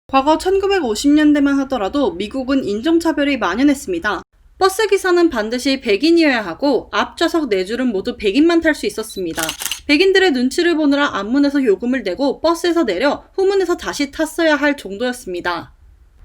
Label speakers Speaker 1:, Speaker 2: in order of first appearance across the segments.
Speaker 1: 과거 1950년대만 하더라도 미국은 인종차별이 만연했습니다. 버스기사는 반드시 백인이어야 하고 앞좌석 4줄은 모두 백인만 탈 수 있었습니다. 백인들의 눈치를 보느라 앞문에서 요금을 내고 버스에서 내려 후문에서 다시 탔어야 할 정도였습니다.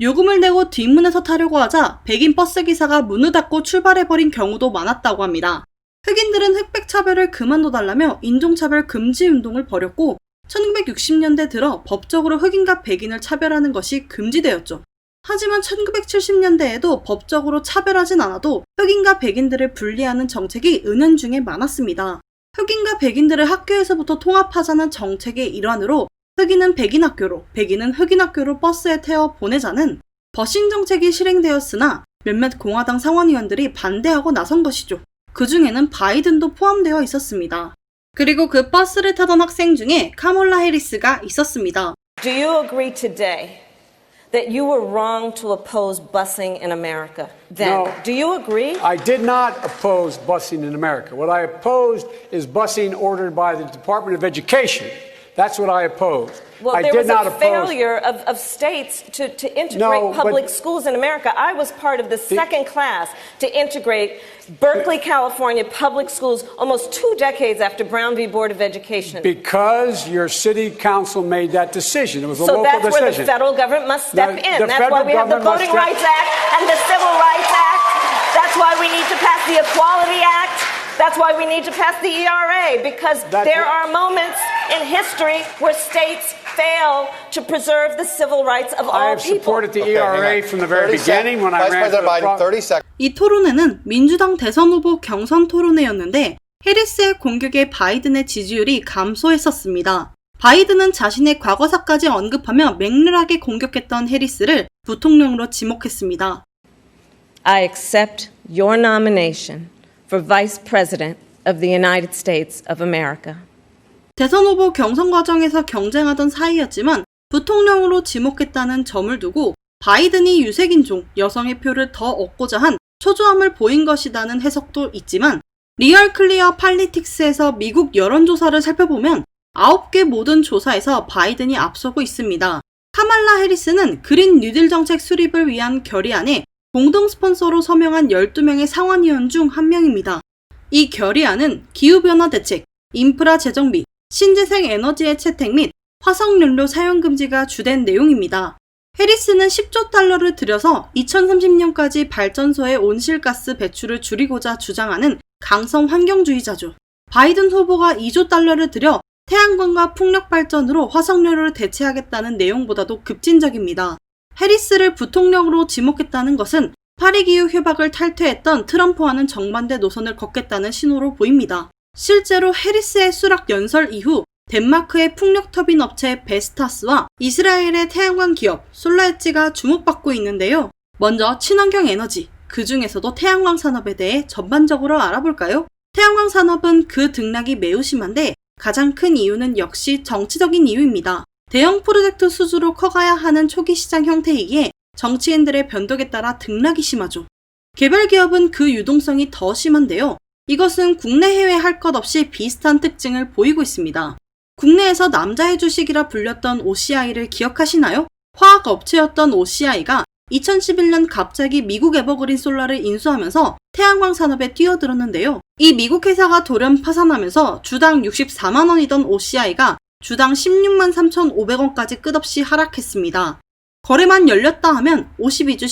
Speaker 1: 요금을 내고 뒷문에서 타려고 하자 백인 버스기사가 문을 닫고 출발해버린 경우도 많았다고 합니다. 흑인들은 흑백 차별을 그만둬달라며 인종차별 금지 운동을 벌였고 1960년대 들어 법적으로 흑인과 백인을 차별하는 것이 금지되었죠. 하지만 1970년대에도 법적으로 차별하진 않아도 흑인과 백인들을 분리하는 정책이 은연중에 많았습니다. 흑인과 백인들을 학교에서부터 통합하자는 정책의 일환으로 흑인은 백인 학교로, 백인은 흑인 학교로 버스에 태워 보내자는 버싱 정책이 실행되었으나 몇몇 공화당 상원의원들이 반대하고 나선 것이죠. 그 중에는 바이든도 포함되어 있었습니다. 그리고 그 버스를 타던 학생 중에 카몰라 해리스가 있었습니다.
Speaker 2: Do you agree today that you were wrong to oppose busing in America? Then,
Speaker 3: No.
Speaker 2: do you agree?
Speaker 3: I did not oppose busing in America. What I opposed is busing ordered by the Department of Education. That's what I opposed.
Speaker 2: Well,
Speaker 3: I
Speaker 2: there
Speaker 3: did
Speaker 2: was
Speaker 3: not
Speaker 2: a
Speaker 3: oppose.
Speaker 2: failure of states to integrate
Speaker 3: No,
Speaker 2: public
Speaker 3: but
Speaker 2: schools in America. I was part of the second class to integrate Berkeley, California public schools almost 2 decades after Brown v. Board of Education.
Speaker 3: Because your city council made that decision. It was a
Speaker 2: So
Speaker 3: local
Speaker 2: that's where the
Speaker 3: decision.
Speaker 2: federal government must step
Speaker 3: The
Speaker 2: in. That's why
Speaker 3: federal
Speaker 2: we have the
Speaker 3: government
Speaker 2: Voting
Speaker 3: must
Speaker 2: Rights Act and the Civil Rights Act. That's why we need to pass the Equality Act. That's why we need to pass the ERA, because there are moments in history where states fail to preserve the civil rights of
Speaker 3: I
Speaker 2: all
Speaker 3: have
Speaker 2: people.
Speaker 3: supported the ERA from the very beginning when I
Speaker 4: Vice
Speaker 3: ran for
Speaker 4: President Biden,
Speaker 3: the
Speaker 4: 30 seconds.
Speaker 1: 이 토론회는 민주당 대선 후보 경선 토론회였는데 해리스의 공격에 바이든의 지지율이 감소했었습니다. 바이든은 자신의 과거사까지 언급하며 맹렬하게 공격했던 해리스를 부통령으로 지목했습니다.
Speaker 2: I accept your nomination for Vice President of the United States of America.
Speaker 1: 대선 후보 경선 과정에서 경쟁하던 사이였지만 부통령으로 지목했다는 점을 두고 바이든이 유색인종, 여성의 표를 더 얻고자 한 초조함을 보인 것이라는 해석도 있지만 리얼 클리어 팔리틱스에서 미국 여론조사를 살펴보면 9개 모든 조사에서 바이든이 앞서고 있습니다. 카말라 해리스는 그린 뉴딜 정책 수립을 위한 결의안에 공동 스폰서로 서명한 12명의 상원의원 중 한 명입니다. 이 결의안은 기후변화 대책, 인프라 재정비, 신재생 에너지의 채택 및 화석연료 사용 금지가 주된 내용입니다. 해리스는 10조 달러를 들여서 2030년까지 발전소의 온실가스 배출을 줄이고자 주장하는 강성 환경주의자죠. 바이든 후보가 2조 달러를 들여 태양광과 풍력 발전으로 화석연료를 대체하겠다는 내용보다도 급진적입니다. 해리스를 부통령으로 지목했다는 것은 파리기후 협약을 탈퇴했던 트럼프와는 정반대 노선을 걷겠다는 신호로 보입니다. 실제로 해리스의 수락 연설 이후 덴마크의 풍력 터빈 업체 베스타스와 이스라엘의 태양광 기업 솔라엣지가 주목받고 있는데요. 먼저 친환경 에너지, 그 중에서도 태양광 산업에 대해 전반적으로 알아볼까요? 태양광 산업은 그 등락이 매우 심한데 가장 큰 이유는 역시 정치적인 이유입니다. 대형 프로젝트 수주로 커가야 하는 초기 시장 형태이기에 정치인들의 변덕에 따라 등락이 심하죠. 개별 기업은 그 유동성이 더 심한데요. 이것은 국내 해외 할 것 없이 비슷한 특징을 보이고 있습니다. 국내에서 남자의 주식이라 불렸던 OCI를 기억하시나요? 화학 업체였던 OCI가 2011년 갑자기 미국 에버그린 솔라를 인수하면서 태양광 산업에 뛰어들었는데요. 이 미국 회사가 돌연 파산하면서 주당 64만 원이던 OCI가 주당 16만 3,500원까지 끝없이 하락했습니다. 거래만 열렸다 하면 52주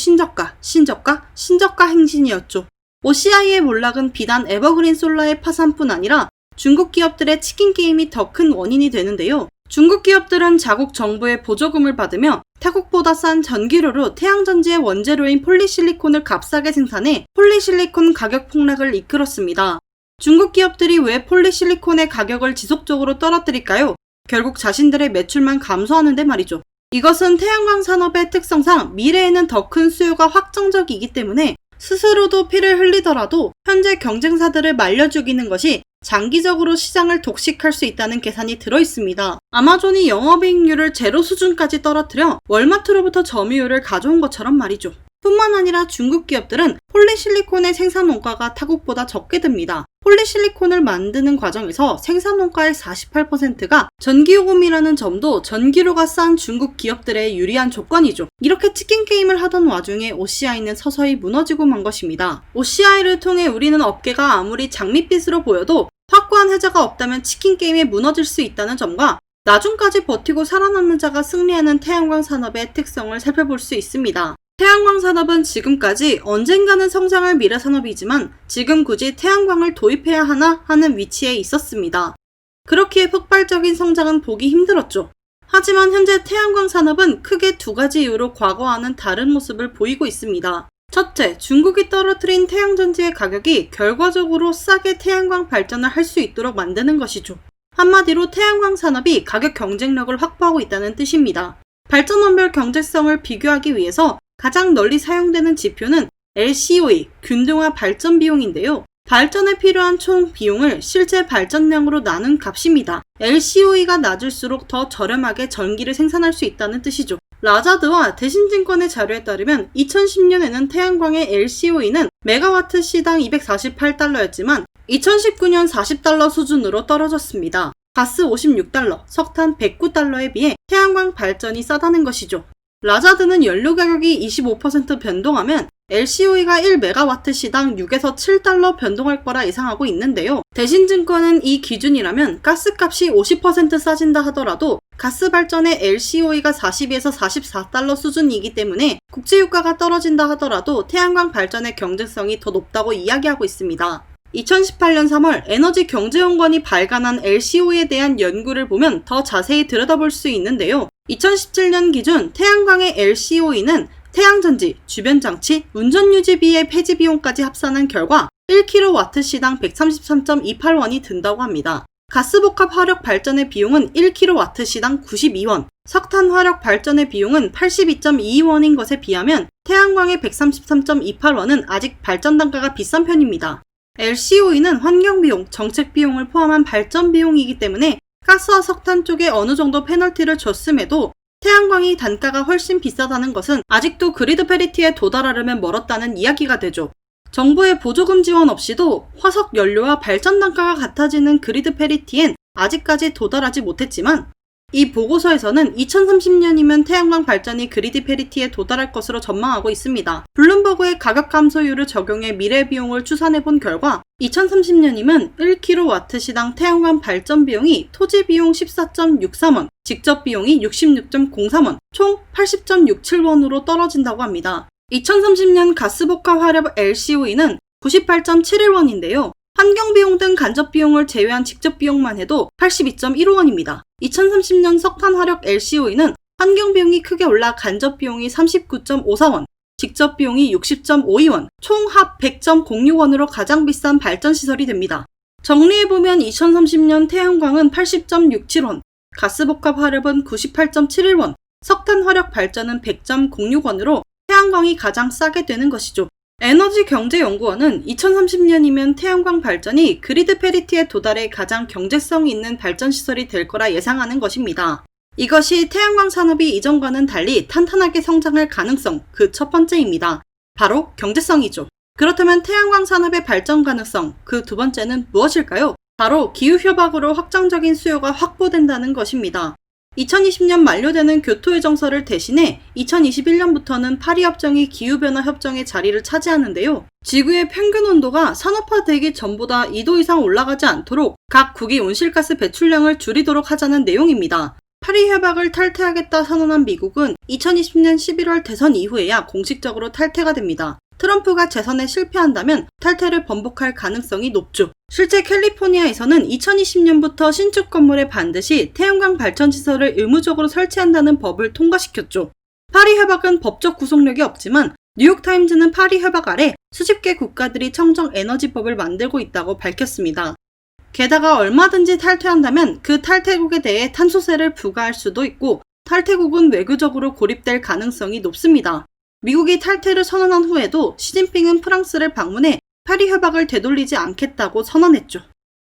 Speaker 1: 신저가 행진이었죠. OCI의 몰락은 비단 에버그린 솔라의 파산뿐 아니라 중국 기업들의 치킨 게임이 더 큰 원인이 되는데요. 중국 기업들은 자국 정부의 보조금을 받으며 타국보다 싼 전기료로 태양전지의 원재료인 폴리실리콘을 값싸게 생산해 폴리실리콘 가격 폭락을 이끌었습니다. 중국 기업들이 왜 폴리실리콘의 가격을 지속적으로 떨어뜨릴까요? 결국 자신들의 매출만 감소하는데 말이죠. 이것은 태양광 산업의 특성상 미래에는 더 큰 수요가 확정적이기 때문에 스스로도 피를 흘리더라도 현재 경쟁사들을 말려 죽이는 것이 장기적으로 시장을 독식할 수 있다는 계산이 들어있습니다. 아마존이 영업이익률을 제로 수준까지 떨어뜨려 월마트로부터 점유율을 가져온 것처럼 말이죠. 뿐만 아니라 중국 기업들은 폴리실리콘의 생산 원가가 타국보다 적게 듭니다. 폴리실리콘을 만드는 과정에서 생산 원가의 48%가 전기요금이라는 점도 전기료가 싼 중국 기업들의 유리한 조건이죠. 이렇게 치킨 게임을 하던 와중에 OCI는 서서히 무너지고 만 것입니다. OCI를 통해 우리는 업계가 아무리 장밋빛으로 보여도 확고한 해자가 없다면 치킨 게임이 무너질 수 있다는 점과 나중까지 버티고 살아남는 자가 승리하는 태양광 산업의 특성을 살펴볼 수 있습니다. 태양광 산업은 지금까지 언젠가는 성장할 미래 산업이지만 지금 굳이 태양광을 도입해야 하나 하는 위치에 있었습니다. 그렇기에 폭발적인 성장은 보기 힘들었죠. 하지만 현재 태양광 산업은 크게 두 가지 이유로 과거와는 다른 모습을 보이고 있습니다. 첫째, 중국이 떨어뜨린 태양전지의 가격이 결과적으로 싸게 태양광 발전을 할 수 있도록 만드는 것이죠. 한마디로 태양광 산업이 가격 경쟁력을 확보하고 있다는 뜻입니다. 발전원별 경제성을 비교하기 위해서 가장 널리 사용되는 지표는 LCOE, 균등화 발전 비용인데요. 발전에 필요한 총 비용을 실제 발전량으로 나눈 값입니다. LCOE가 낮을수록 더 저렴하게 전기를 생산할 수 있다는 뜻이죠. 라자드와 대신증권의 자료에 따르면 2010년에는 태양광의 LCOE는 메가와트 시당 248달러였지만 2019년 40달러 수준으로 떨어졌습니다. 가스 56달러, 석탄 109달러에 비해 태양광 발전이 싸다는 것이죠. 라자드는 연료 가격이 25% 변동하면 LCOE가 1메가와트 시당 6에서 7달러 변동할 거라 예상하고 있는데요. 대신증권은 이 기준이라면 가스값이 50% 싸진다 하더라도 가스 발전의 LCOE가 42에서 44달러 수준이기 때문에 국제유가가 떨어진다 하더라도 태양광 발전의 경제성이 더 높다고 이야기하고 있습니다. 2018년 3월 에너지경제연구원이 발간한 LCOE에 대한 연구를 보면 더 자세히 들여다볼 수 있는데요. 2017년 기준 태양광의 LCOE는 태양전지, 주변장치, 운전유지비의 폐지비용까지 합산한 결과 1kW 시당 133.28원이 든다고 합니다. 가스복합 화력 발전의 비용은 1kW 시당 92원, 석탄 화력 발전의 비용은 82.22원인 것에 비하면 태양광의 133.28원은 아직 발전 단가가 비싼 편입니다. LCOE는 환경비용, 정책비용을 포함한 발전비용이기 때문에 가스와 석탄 쪽에 어느 정도 페널티를 줬음에도 태양광이 단가가 훨씬 비싸다는 것은 아직도 그리드 패리티에 도달하려면 멀었다는 이야기가 되죠. 정부의 보조금 지원 없이도 화석 연료와 발전 단가가 같아지는 그리드 패리티엔 아직까지 도달하지 못했지만 이 보고서에서는 2030년이면 태양광 발전이 그리드 패리티에 도달할 것으로 전망하고 있습니다. 블룸버그의 가격 감소율을 적용해 미래 비용을 추산해 본 결과 2030년이면 1kW 시당 태양광 발전 비용이 토지 비용 14.63원, 직접 비용이 66.03원, 총 80.67원으로 떨어진다고 합니다. 2030년 가스복합 화력 LCOE는 98.71원인데요. 환경비용 등 간접비용을 제외한 직접비용만 해도 82.15원입니다. 2030년 석탄 화력 LCOE는 환경비용이 크게 올라 간접비용이 39.54원, 직접비용이 60.52원, 총 합 100.06원으로 가장 비싼 발전시설이 됩니다. 정리해보면 2030년 태양광은 80.67원, 가스복합 화력은 98.71원, 석탄 화력 발전은 100.06원으로 태양광이 가장 싸게 되는 것이죠. 에너지경제연구원은 2030년이면 태양광 발전이 그리드 패리티에 도달해 가장 경제성 있는 발전시설이 될 거라 예상하는 것입니다. 이것이 태양광 산업이 이전과는 달리 탄탄하게 성장할 가능성, 그 첫 번째입니다. 바로 경제성이죠. 그렇다면 태양광 산업의 발전 가능성, 그 두 번째는 무엇일까요? 바로 기후협약으로 확정적인 수요가 확보된다는 것입니다. 2020년 만료되는 교토의 정서를 대신해 2021년부터는 파리협정이 기후변화 협정의 자리를 차지하는데요. 지구의 평균 온도가 산업화되기 전보다 2도 이상 올라가지 않도록 각 국이 온실가스 배출량을 줄이도록 하자는 내용입니다. 파리협약을 탈퇴하겠다 선언한 미국은 2020년 11월 대선 이후에야 공식적으로 탈퇴가 됩니다. 트럼프가 재선에 실패한다면 탈퇴를 번복할 가능성이 높죠. 실제 캘리포니아에서는 2020년부터 신축 건물에 반드시 태양광 발전시설을 의무적으로 설치한다는 법을 통과시켰죠. 파리협약은 법적 구속력이 없지만 뉴욕타임즈는 파리협약 아래 수십 개 국가들이 청정에너지법을 만들고 있다고 밝혔습니다. 게다가 얼마든지 탈퇴한다면 그 탈퇴국에 대해 탄소세를 부과할 수도 있고 탈퇴국은 외교적으로 고립될 가능성이 높습니다. 미국이 탈퇴를 선언한 후에도 시진핑은 프랑스를 방문해 파리협약을 되돌리지 않겠다고 선언했죠.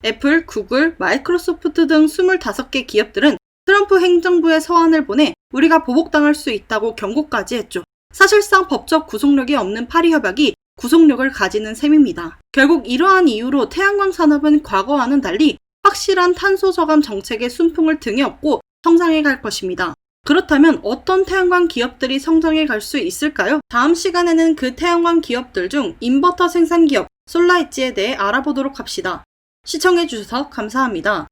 Speaker 1: 애플, 구글, 마이크로소프트 등 25개 기업들은 트럼프 행정부에 서한을 보내 우리가 보복당할 수 있다고 경고까지 했죠. 사실상 법적 구속력이 없는 파리협약이 구속력을 가지는 셈입니다. 결국 이러한 이유로 태양광 산업은 과거와는 달리 확실한 탄소 저감 정책의 순풍을 등에 업고 성장해 갈 것입니다. 그렇다면 어떤 태양광 기업들이 성장해 갈 수 있을까요? 다음 시간에는 그 태양광 기업들 중 인버터 생산 기업 솔라엣지에 대해 알아보도록 합시다. 시청해 주셔서 감사합니다.